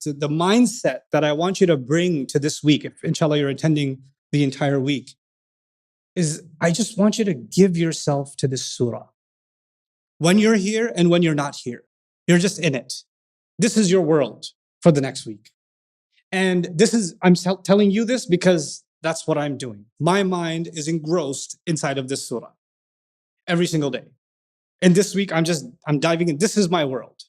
the mindset that I want you to bring to this week, if inshallah you're attending the entire week, is I just want you to give yourself to this surah. When you're here and when you're not here, you're just in it. This is your world for the next week. And I'm telling you this because that's what I'm doing. My mind is engrossed inside of this surah every single day. And this week, I'm diving in. This is my world.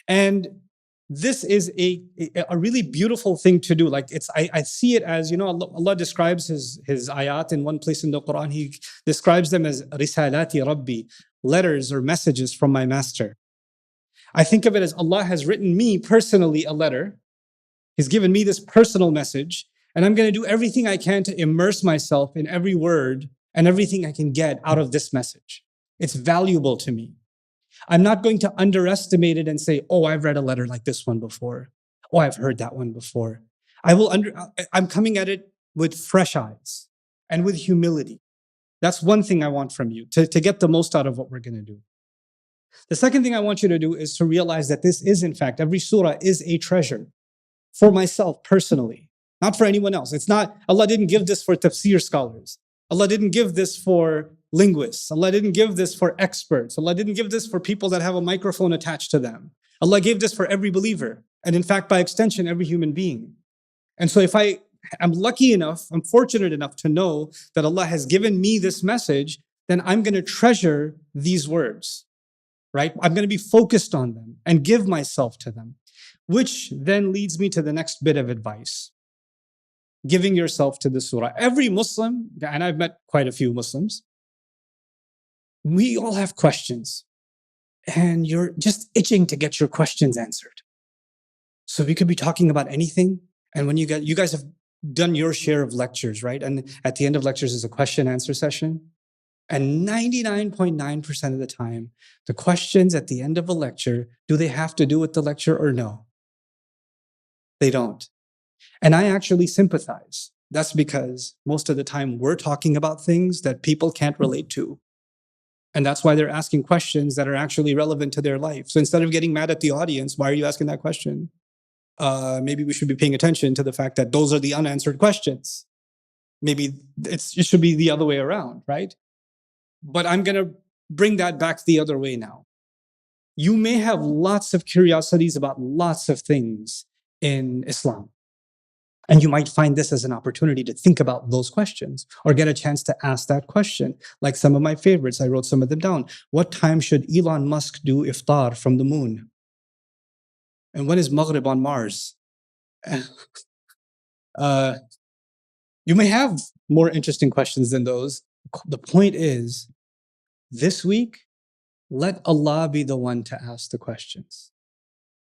And this is a really beautiful thing to do. Like I see it as, Allah describes his ayat in one place in the Qur'an. He describes them as risalati Rabbi, letters or messages from my master. I think of it as Allah has written me personally a letter. He's given me this personal message, and I'm going to do everything I can to immerse myself in every word and everything I can get out of this message. It's valuable to me. I'm not going to underestimate it and say, oh, I've read a letter like this one before. Oh, I've heard that one before. I'm coming at it with fresh eyes and with humility. That's one thing I want from you, to get the most out of what we're going to do. The second thing I want you to do is to realize that this is, in fact, every surah is a treasure for myself personally, not for anyone else. It's not, Allah didn't give this for tafsir scholars. Allah didn't give this for linguists. Allah didn't give this for experts. Allah didn't give this for people that have a microphone attached to them. Allah gave this for every believer. And in fact, by extension, every human being. And so if I'm lucky enough, I'm fortunate enough to know that Allah has given me this message, then I'm going to treasure these words, right? I'm going to be focused on them and give myself to them, which then leads me to the next bit of advice. Giving yourself to the surah. Every Muslim, and I've met quite a few Muslims, we all have questions, and you're just itching to get your questions answered. So we could be talking about anything, and when you guys have done your share of lectures, right? And at the end of lectures is a question answer session. And 99.9% of the time, the questions at the end of a lecture, do they have to do with the lecture or no? They don't. And I actually sympathize. That's because most of the time we're talking about things that people can't relate to. And that's why they're asking questions that are actually relevant to their life. So instead of getting mad at the audience, why are you asking that question? Maybe we should be paying attention to the fact that those are the unanswered questions. Maybe it should be the other way around, right? But I'm going to bring that back the other way now. You may have lots of curiosities about lots of things in Islam. And you might find this as an opportunity to think about those questions or get a chance to ask that question. Like some of my favorites, I wrote some of them down. What time should Elon Musk do iftar from the moon? And when is Maghrib on Mars? You may have more interesting questions than those. The point is, this week, let Allah be the one to ask the questions.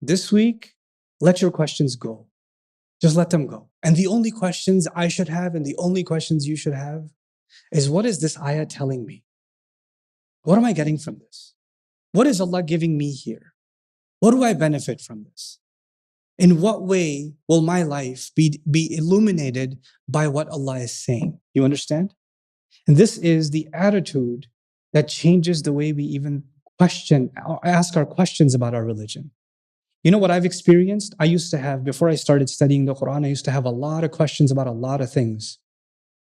This week, let your questions go. Just let them go. And the only questions I should have and the only questions you should have is, what is this ayah telling me? What am I getting from this? What is Allah giving me here? What do I benefit from this? In what way will my life be illuminated by what Allah is saying? You understand? And this is the attitude that changes the way we even ask our questions about our religion. You know what I've experienced? I used to have, before I started studying the Qur'an, I used to have a lot of questions about a lot of things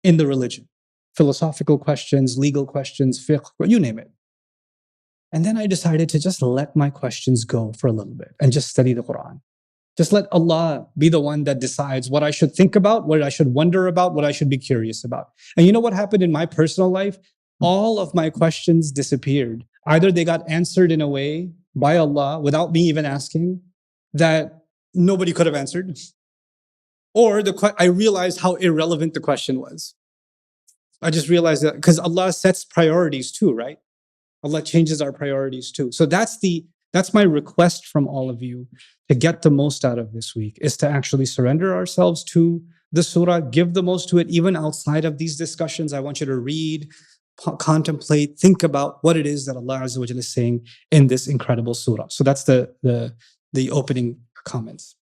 in the religion. Philosophical questions, legal questions, fiqh, you name it. And then I decided to just let my questions go for a little bit and just study the Qur'an. Just let Allah be the one that decides what I should think about, what I should wonder about, what I should be curious about. And you know what happened in my personal life? All of my questions disappeared. Either they got answered in a way by Allah without me even asking that nobody could have answered, or I realized how irrelevant the question was. I just realized that because Allah sets priorities too, right? Allah changes our priorities too. So that's my request from all of you to get the most out of this week, is to actually surrender ourselves to the surah, give the most to it, even outside of these discussions. I want you to read, contemplate, think about what it is that Allah Azza wa Jalla is saying in this incredible surah. So that's the opening comments.